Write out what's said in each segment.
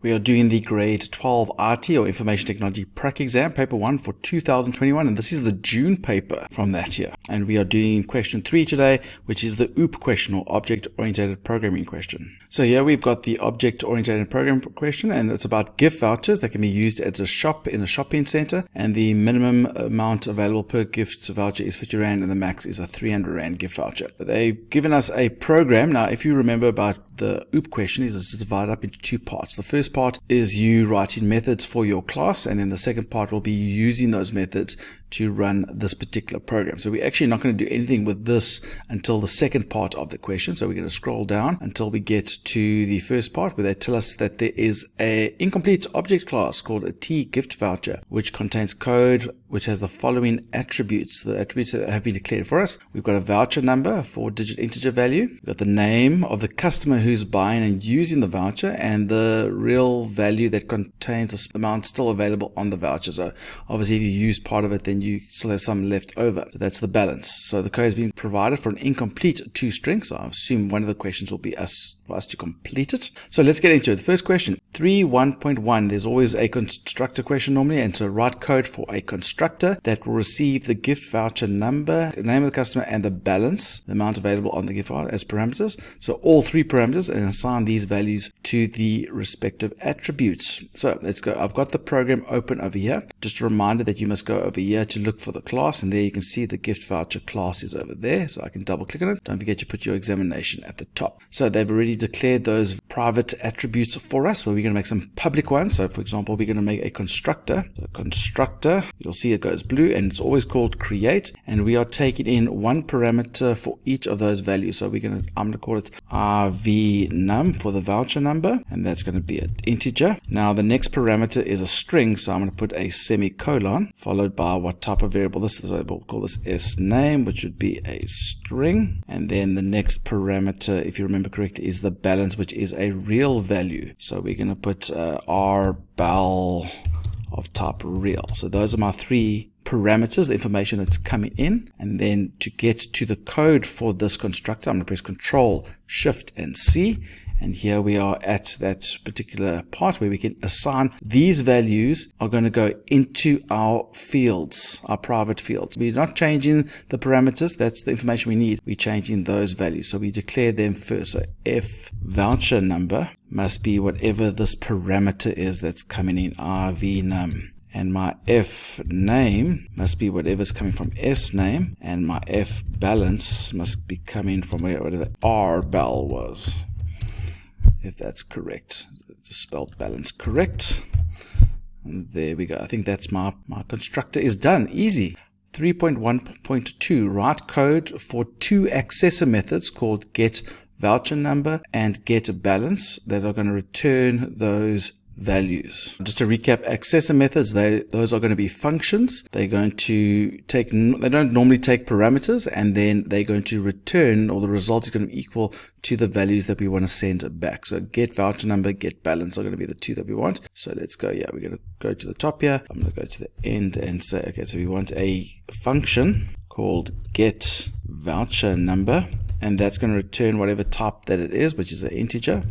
We are doing the grade 12 IT or Information Technology Prac exam, paper 1 for 2021, and this is the June paper from that year. And we are doing question 3 today, which is the OOP question, or Object-Oriented Programming question. So here we've got the Object-Oriented Programming question, and it's about gift vouchers that can be used at a shop in a shopping center, and the minimum amount available per gift voucher is 50 Rand, and the max is a 300 Rand gift voucher. But they've given us a program. Now, if you remember about the OOP question, it's divided up into two parts. The first part is you writing methods for your class, and then the second part will be using those methods to run this particular program. So we're actually not going to do anything with this until the second part of the question. So we're going to scroll down until we get to the first part where they tell us that there is an incomplete object class called a T gift voucher, which contains code which has the following attributes. The attributes that have been declared for us. We've got a voucher number, a 4-digit integer value. We've got the name of the customer who's buying and using the voucher, and the real value that contains the amount still available on the voucher. So obviously if you use part of it, then you still have some left over. So that's the balance. So the code has been provided for an incomplete toString. So I assume one of the questions will be for us to complete it. So let's get into it. The first question, 3.1.1. There's always a constructor question normally, and so write code for a constructor that will receive the gift voucher number, the name of the customer, and the balance, the amount available on the gift voucher as parameters. So all three parameters, and assign these values to the respective attributes. So let's go. I've got the program open over here. Just a reminder that you must go over here to look for the class, and there you can see the gift voucher class is over there. So I can double click on it. Don't forget to put your examination at the top. So they've already declared those private attributes for us, but we're going to make some public ones. So for example, we're going to make a constructor. So constructor, you'll see it goes blue, and it's always called create, and we are taking in one parameter for each of those values. So I'm going to call it rvnum for the voucher number, and that's going to be an integer. Now the next parameter is a string, so I'm going to put a semicolon followed by what type of variable this is. So we'll call this sname, which would be a string, and then the next parameter, if you remember correctly, is the balance, which is a real value. So we're going to put rbal of type real. So those are my three parameters, the information that's coming in. And then to get to the code for this constructor, I'm going to press Control, Shift, and C. And here we are at that particular part where we can assign these values are going to go into our fields, our private fields. We're not changing the parameters. That's the information we need. We're changing those values. So we declare them first. So F voucher number must be whatever this parameter is that's coming in, rvnum. And my F name must be whatever's coming from S name. And my F balance must be coming from whatever the rbal was. If that's correct, just spelled balance correct. And there we go. I think that's my constructor is done. Easy. 3.1.2, write code for two accessor methods called get voucher number and get balance that are going to return those values. Just to recap, accessor methods, those are going to be functions. They're going to take, they don't normally take parameters, and then they're going to return, or the result is going to be equal to the values that we want to send back. So get voucher number, get balance are going to be the two that we want. So let's go. Yeah, we're going to go to the top here. I'm going to go to the end and say, okay, so we want a function called get voucher number, and that's going to return whatever type that it is, which is an integer.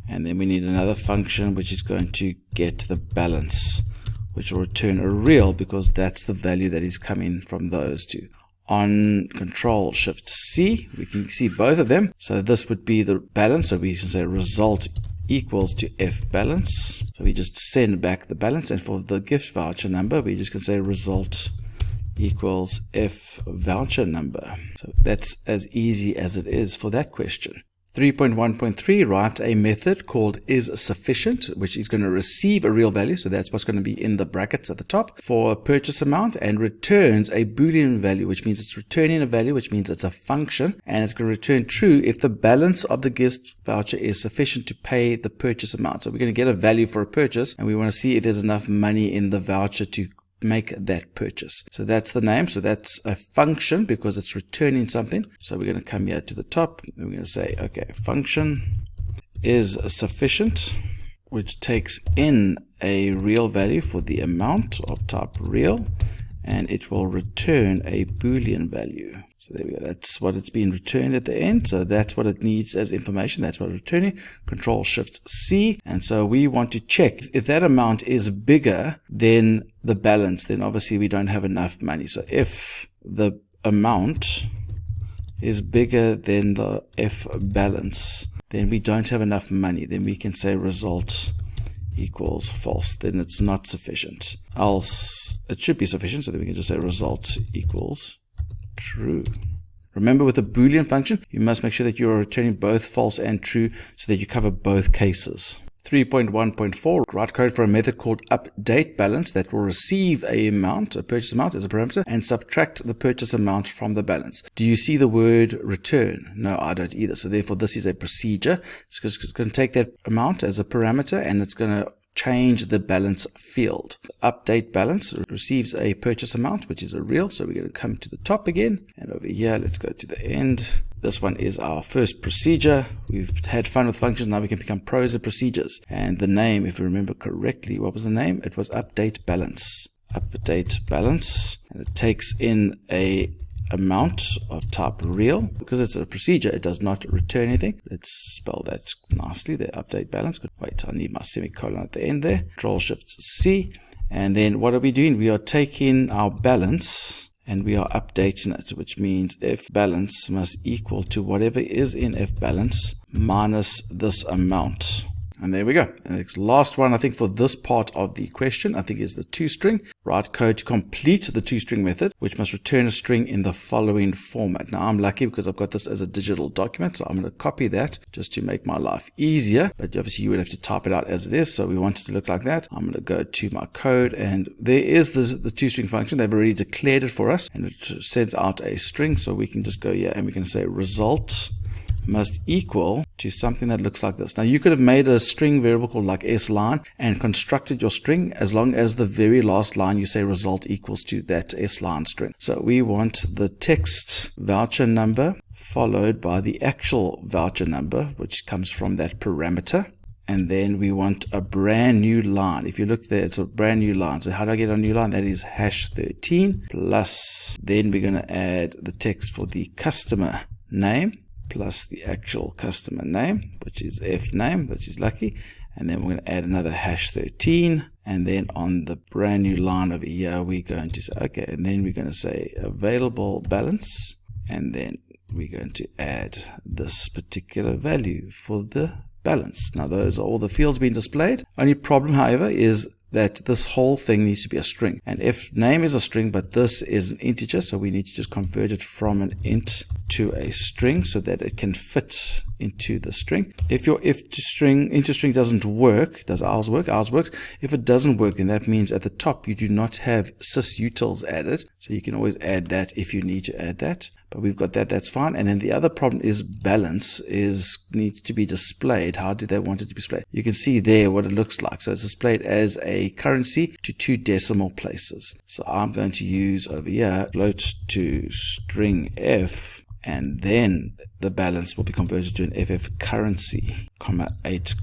And then we need another function which is going to get the balance, which will return a real, because that's the value that is coming from those two. On Control Shift C, we can see both of them. So this would be the balance. So we can say result equals to F balance. So we just send back the balance. And for the gift voucher number, we just can say result equals F voucher number. So that's as easy as it is for that question. 3.1.3, write a method called isSufficient, which is going to receive a real value. So that's what's going to be in the brackets at the top for a purchase amount, and returns a Boolean value, which means it's returning a value, which means it's a function, and it's going to return true if the balance of the gift voucher is sufficient to pay the purchase amount. So we're going to get a value for a purchase, and we want to see if there's enough money in the voucher to make that purchase. So that's the name. So that's a function because it's returning something. So we're going to come here to the top, and we're going to say, okay, function is sufficient, which takes in a real value for the amount of type real, and it will return a Boolean value. So there we go. That's what it's being returned at the end. So that's what it needs as information. That's what it's returning. Control-Shift-C. And so we want to check if that amount is bigger than the balance, then obviously we don't have enough money. So if the amount is bigger than the F balance, then we don't have enough money. Then we can say result equals false. Then it's not sufficient. Else it should be sufficient. So then we can just say result equals true. Remember, with a Boolean function, you must make sure that you are returning both false and true so that you cover both cases. 3.1.4, write code for a method called updateBalance that will receive a purchase amount as a parameter, and subtract the purchase amount from the balance. Do you see the word return? No, I don't either. So therefore, this is a procedure. It's going to take that amount as a parameter, and it's going to change the balance field. UpdateBalance receives a purchase amount, which is a real. So we're going to come to the top again, and over here, let's go to the end. This one is our first procedure. We've had fun with functions. Now we can become pros at procedures. And the name, if you remember correctly, what was the name? It was UpdateBalance. UpdateBalance. And it takes in a amount of type real. Because it's a procedure, it does not return anything. Let's spell that nicely there. UpdateBalance. Wait, I need my semicolon at the end there. Control-Shift-C. And then what are we doing? We are taking our balance and we are updating it, which means F balance must equal to whatever is in F balance minus this amount. And there we go. And the last one, I think, for this part of the question, I think, is the toString. Write code to complete the toString method, which must return a string in the following format. Now, I'm lucky because I've got this as a digital document, so I'm going to copy that just to make my life easier. But obviously, you would have to type it out as it is, so we want it to look like that. I'm going to go to my code, and there is the toString function. They've already declared it for us, and it sends out a string, so we can just go here, and we can say result must equal to something that looks like this. Now, you could have made a string variable called like sline and constructed your string as long as the very last line you say result equals to that sline string. So we want the text voucher number followed by the actual voucher number, which comes from that parameter. And then we want a brand new line. If you look there, it's a brand new line. So how do I get a new line? That is #13 plus, then we're going to add the text for the customer name plus the actual customer name, which is F name, which is lucky. And then we're going to add another #13. And then on the brand new line over here, we're going to say, okay, and then we're going to say available balance. And then we're going to add this particular value for the balance. Now, those are all the fields being displayed. Only problem, however, is that this whole thing needs to be a string. And if name is a string, but this is an integer, so we need to just convert it from an int to a string so that it can fit into the string. If your into string doesn't work, does ours work? Ours works. If it doesn't work, then that means at the top you do not have sysutils added. So you can always add that if you need to add that. But we've got that, that's fine. And then the other problem is balance needs to be displayed. How do they want it to be displayed? You can see there what it looks like. So it's displayed as a currency to 2 decimal places. So I'm going to use over here float to string F, and then the balance will be converted to an FF currency, (8,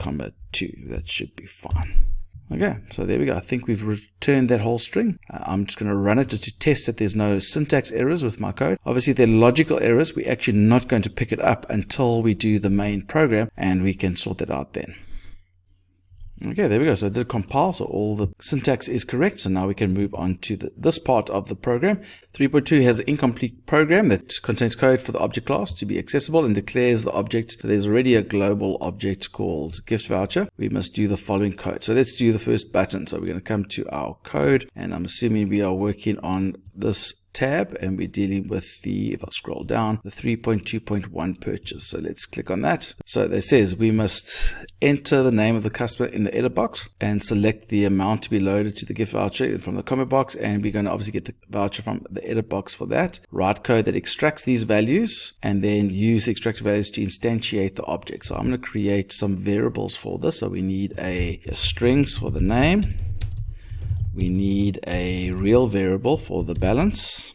2). That should be fine. Okay, so there we go. I think we've returned that whole string. I'm just going to run it just to test that there's no syntax errors with my code. Obviously, if there are logical errors, we're actually not going to pick it up until we do the main program, and we can sort that out then. Okay, there we go. So it did compile, so all the syntax is correct. So now we can move on to this part of the program. 3.2 has an incomplete program that contains code for the object class to be accessible and declares the object. So there's already a global object called gift voucher. We must do the following code. So let's do the first button. So we're going to come to our code, and I'm assuming we are working on this tab, and we're dealing with the, if I scroll down, the 3.2.1 purchase. So let's click on that. So it says we must enter the name of the customer in the edit box and select the amount to be loaded to the gift voucher from the comment box, and we're going to obviously get the voucher from the edit box for that. Write code that extracts these values and then use the extracted values to instantiate the object. So I'm going to create some variables for this. So we need a strings for the name. We need a real variable for the balance,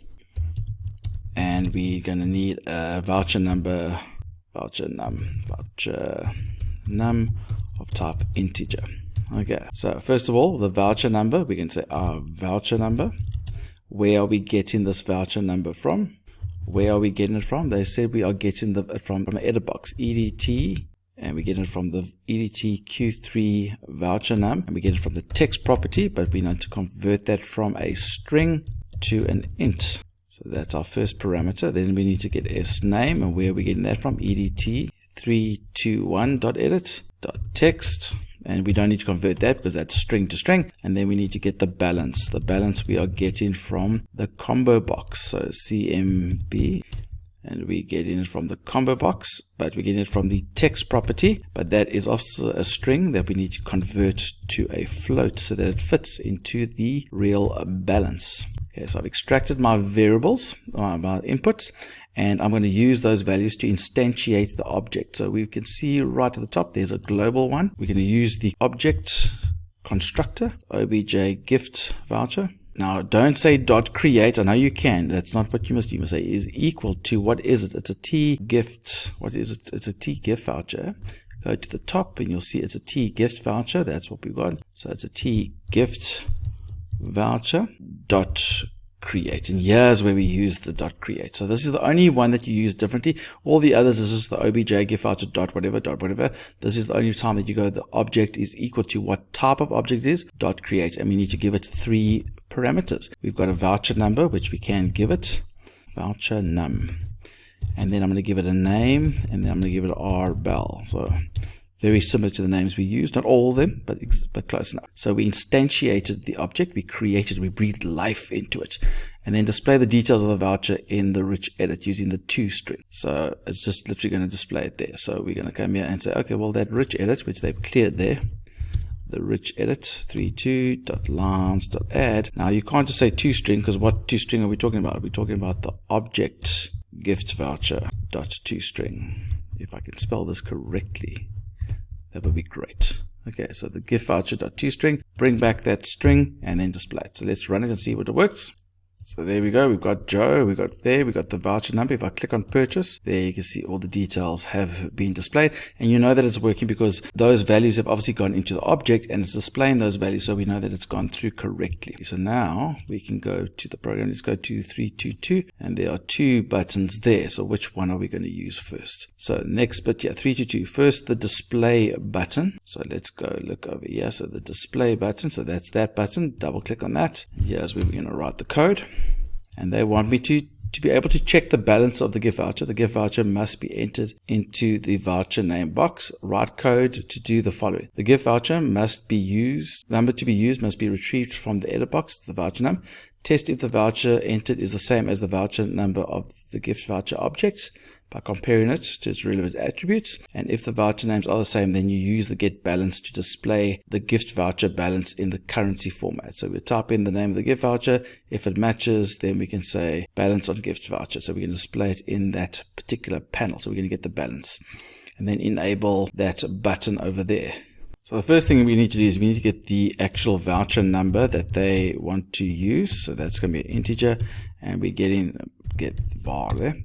and we're going to need a voucher num of type integer. Okay, so first of all, the voucher number, we can say our voucher number. Where are we getting this voucher number from? Where are we getting it from? They said we are getting it from an edit box, EDT, and we get it from the EDT Q3 voucher num, and we get it from the text property, but we need to convert that from a string to an int. So that's our first parameter. Then we need to get s name, and where are we getting that from? EDT 321.edit.text, and we don't need to convert that because that's string to string. And then we need to get the balance. The balance we are getting from the combo box, so CMB, and we get it from the combo box, but we get it from the text property, but that is also a string that we need to convert to a float so that it fits into the real balance. Okay, so I've extracted my variables, my inputs, and I'm going to use those values to instantiate the object. So we can see right at the top, there's a global one. We're going to use the object constructor, obj gift voucher. Now, don't say dot create. I know you can. That's not what you must do. You must say is equal to, what is it? It's a T gift. What is it? It's a T gift voucher. Go to the top and you'll see it's a T gift voucher. That's what we got. So it's a T gift voucher dot create, and here's where we use the dot create. So this is the only one that you use differently. All the others is just the obj gift voucher dot whatever. This is the only time that you go the object is equal to what type of object it is, dot create, and we need to give it 3 parameters. We've got a voucher number, which we can give it voucher num, and then I'm going to give it a name, and then I'm going to give it rbel. So very similar to the names we use, not all of them, but close enough. So we instantiated the object, we created, we breathed life into it, and then display the details of the voucher in the rich edit using the to string. So it's just literally going to display it there. So we're going to come here and say, okay, well, that rich edit, which they've cleared there, the rich edit 32.lines.add. Now you can't just say to string, because what to string are we talking about? We're talking about the object gift voucher dot to string. If I can spell this correctly, that would be great. Okay, so the gift voucher dot to string, bring back that string and then display it. So let's run it and see what it works. So there we go. We've got Joe, we got the voucher number. If I click on purchase, there you can see all the details have been displayed, and you know that it's working because those values have obviously gone into the object and it's displaying those values, so we know that it's gone through correctly. So now we can go to the program. Let's go to 322, and there are 2 buttons there. So which one are we going to use first? So next bit, 322. First, the display button. So let's go look over here. So the display button, so that's that button. Double click on that. Here's where we're going to write the code. And they want me to be able to check the balance of the gift voucher. The gift voucher must be entered into the voucher name box. Write code to do the following. The gift voucher must be used, number to be used must be retrieved from the edit box, the voucher num. Test if the voucher entered is the same as the voucher number of the gift voucher object by comparing it to its relevant attributes. And if the voucher names are the same, then you use the get balance to display the gift voucher balance in the currency format. So we type in the name of the gift voucher. If it matches, then we can say balance on gift voucher. So we can display it in that particular panel. So we're going to get the balance and then enable that button over there. So the first thing we need to do is we need to get the actual voucher number that they want to use. So that's going to be an integer, and we get var there.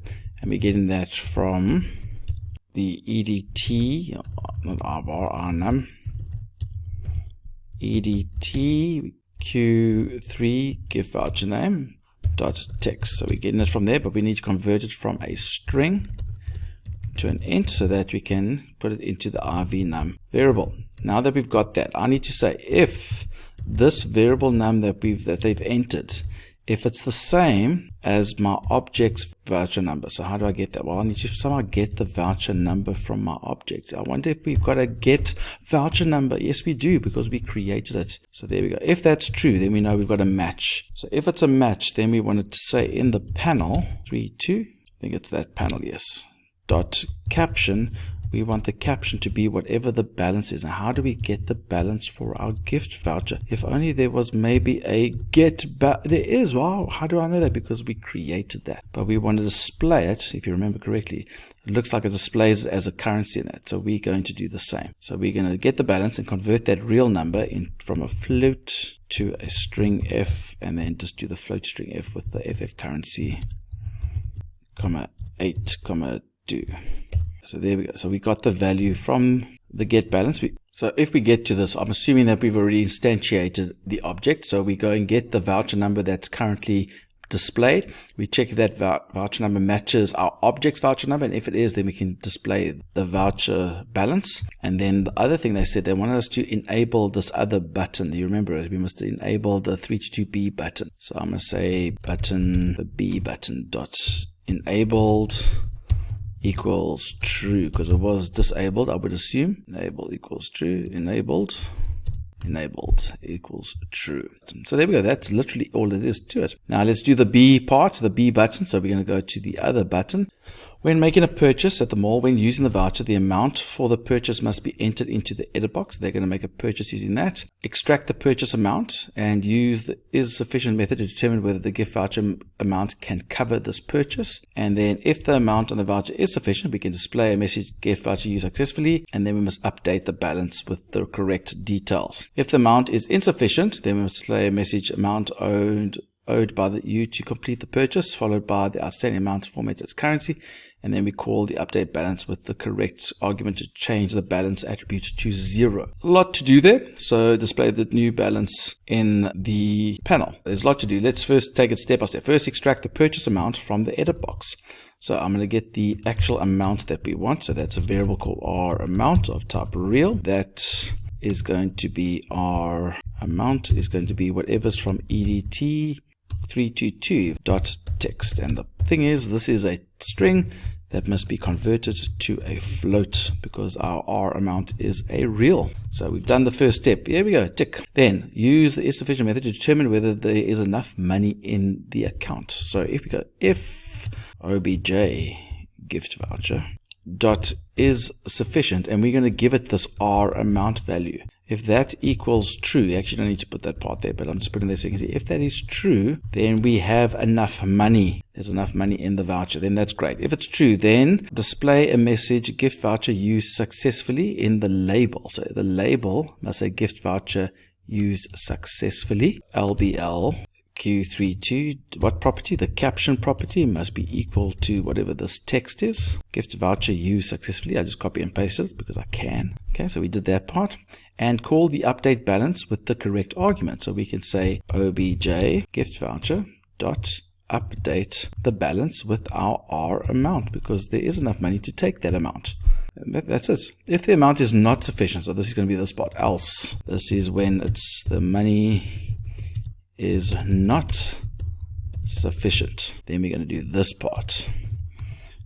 And we're getting that from the EDT, not R num, EDT Q3 gift voucher name dot text. So we're getting it from there, but we need to convert it from a string to an int so that we can put it into the RV num variable. Now that we've got that, I need to say if this variable num that they've entered, if it's the same as my object's voucher number. So how do I get that? Well, I need to somehow get the voucher number from my object. I wonder if we've got a get voucher number. Yes, we do, because we created it. So there we go. If that's true, then we know we've got a match. So if it's a match, then we want it to say in the panel 32, I think it's that panel, yes, dot caption. We want the caption to be whatever the balance is. And how do we get the balance for our gift voucher? If only there was maybe a get there is. Wow, how do I know that? Because we created that. But we want to display it, if you remember correctly. It looks like it displays as a currency in that. So we're going to do the same. So we're going to get the balance and convert that real number from a float to a string f, and then just do the float string f with the ff currency, comma 8, comma 2. So there we go. So we got the value from the get balance. So if we get to this, I'm assuming that we've already instantiated the object. So we go and get the voucher number that's currently displayed. We check if that voucher number matches our object's voucher number, and if it is, then we can display the voucher balance. And then the other thing they said, they wanted us to enable this other button. You remember it, we must enable the 322B button. So I'm going to say button, the B button dot enabled equals true, because it was disabled, I would assume. Enable equals true, enabled equals true. So there we go. That's literally all it is to it. Now let's do the B part, the B button. So we're going to go to the other button. When making a purchase at the mall, when using the voucher, the amount for the purchase must be entered into the edit box. They're going to make a purchase using that. Extract the purchase amount and use the is sufficient method to determine whether the gift voucher amount can cover this purchase. And then if the amount on the voucher is sufficient, we can display a message, gift voucher used successfully, and then we must update the balance with the correct details. If the amount is insufficient, then we must display a message, amount owed by you to complete the purchase, followed by the outstanding amount formatted as currency, and then we call the update balance with the correct argument to change the balance attribute to 0. A lot to do there, so display the new balance in the panel. There's a lot to do. Let's first take it step by step. First, extract the purchase amount from the edit box. So I'm going to get the actual amount that we want. So that's a variable called R amount of type real. That is going to be our amount is going to be whatever's from EDT 322.text, and the thing is, this is a string that must be converted to a float because our R amount is a real. So we've done the first step. Here we go, tick. Then use the is sufficient method to determine whether there is enough money in the account. So if we go if obj gift voucher dot is sufficient, and we're going to give it this R amount value. If that equals true, you actually don't need to put that part there, but I'm just putting this so you can see. If that is true, then we have enough money. There's enough money in the voucher. Then that's great. If it's true, then display a message, gift voucher used successfully in the label. So the label must say gift voucher used successfully, LBL. Q32, what property? The caption property must be equal to whatever this text is. Gift voucher used successfully. I just copy and paste it because I can. Okay, so we did that part. And call the update balance with the correct argument. So we can say obj gift voucher dot update the balance with our R amount, because there is enough money to take that amount. That's it. If the amount is not sufficient, so this is going to be the spot, else. This is when it's the money is not sufficient. Then we're going to do this part.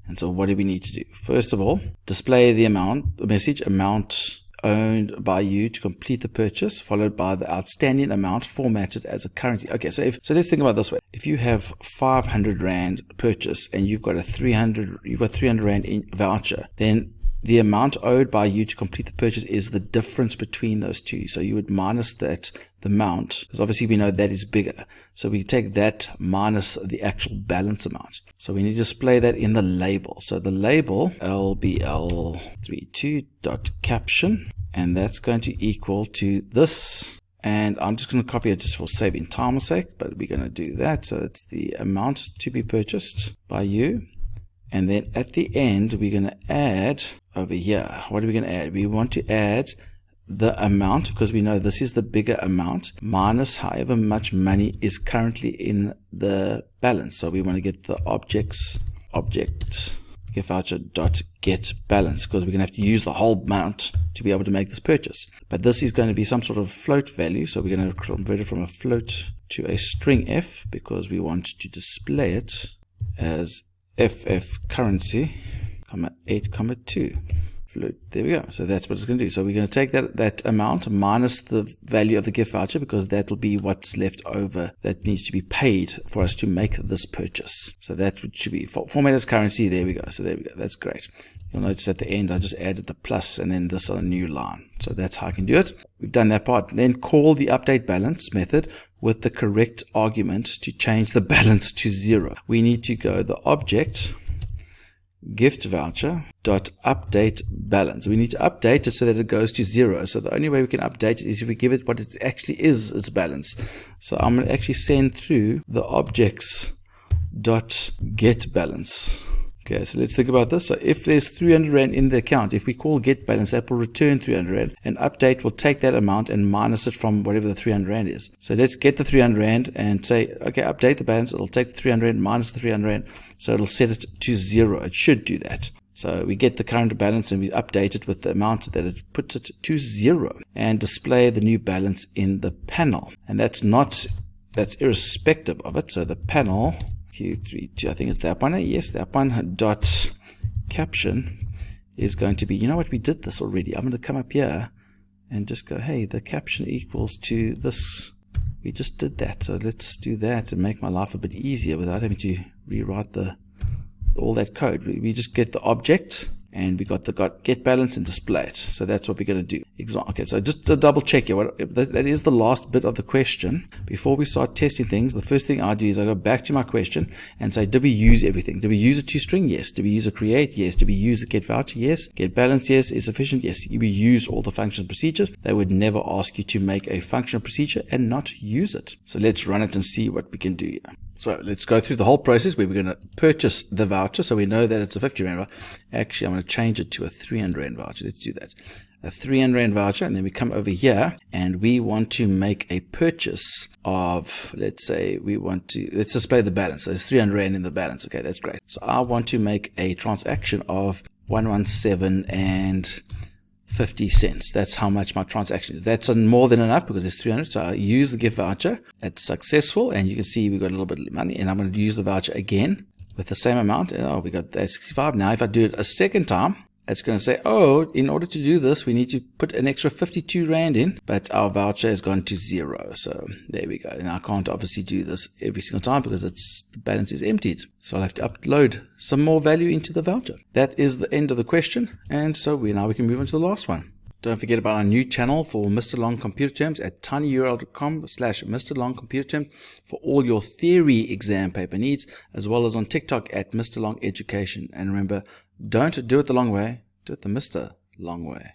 And so what do we need to do? First of all, display the amount, the message, amount owned by you to complete the purchase, followed by the outstanding amount formatted as a currency. Okay, so let's think about it this way. If you have 500 Rand purchase and you've got 300 Rand in voucher, then the amount owed by you to complete the purchase is the difference between those two. So you would minus that, the amount, because obviously we know that is bigger. So we take that minus the actual balance amount. So we need to display that in the label. So the label, LBL32.caption, and that's going to equal to this. And I'm just going to copy it just for saving time's sake, but we're going to do that. So it's the amount to be purchased by you. And then at the end, we're going to add over here. What are we going to add? We want to add the amount, because we know this is the bigger amount, minus however much money is currently in the balance. So we want to get the object gift voucher dot get balance, because we're going to have to use the whole amount to be able to make this purchase. But this is going to be some sort of float value. So we're going to convert it from a float to a string F, because we want to display it as FF currency, 8,2 float. There we go. So that's what it's going to do. So we're going to take that amount minus the value of the gift voucher, because that will be what's left over that needs to be paid for us to make this purchase. So that should be format as currency. There we go. So there we go. That's great. You'll notice at the end I just added the plus and then this on a new line. So that's how I can do it. We've done that part. Then call the update balance method with the correct argument to change the balance to 0. We need to go the object gift voucher dot update balance. We need to update it so that it goes to 0. So the only way we can update it is if we give it what it actually is, its balance. So I'm going to actually send through the objects dot get balance Okay, so let's think about this. So if there's 300 Rand in the account, if we call get balance, that will return 300 Rand, and update will take that amount and minus it from whatever the 300 Rand is. So let's get the 300 Rand and say, okay, update the balance. It'll take the 300 Rand minus the 300 Rand. So it'll set it to 0. It should do that. So we get the current balance and we update it with the amount that it puts it to 0 and display the new balance in the panel. And that's irrespective of it. So the panel Q32, I think it's that one. Yes, that one dot caption is going to be, you know what, we did this already. I'm going to come up here and just go, hey, the caption equals to this. We just did that. So let's do that and make my life a bit easier without having to rewrite all that code. We just get the object and we got get balance and display it. So that's what we're going to do. Okay, so just to double check here, that is the last bit of the question. Before we start testing things, the first thing I do is I go back to my question and say, did we use everything? Did we use a toString? Yes. Did we use a create? Yes. Did we use a get voucher? Yes. Get balance? Yes. Is sufficient? Yes. We used all the function procedures. They would never ask you to make a function procedure and not use it. So let's run it and see what we can do here. So let's go through the whole process where we're going to purchase the voucher. So we know that it's a 50 Rand voucher. Actually, I'm going to change it to a 300 Rand voucher. Let's do that. A 300 Rand voucher. And then we come over here and we want to make a purchase of, let's say let's display the balance. So there's 300 Rand in the balance. Okay, that's great. So I want to make a transaction of 117 and 50 cents. That's how much my transaction is. That's more than enough because it's 300. So I use the gift voucher. It's successful. And you can see we got a little bit of money. And I'm going to use the voucher again with the same amount. And we got that 65. Now, if I do it a second time, it's going to say, oh, in order to do this, we need to put an extra 52 Rand in, but our voucher has gone to 0. So there we go. And I can't obviously do this every single time because the balance is emptied. So I'll have to upload some more value into the voucher. That is the end of the question. And so now we can move on to the last one. Don't forget about our new channel for Mr. Long Computer Terms at tinyurl.com/Mr. Long Computer Terms for all your theory exam paper needs, as well as on TikTok at Mr. Long Education. And remember, don't do it the long way, do it the Mr. Long way.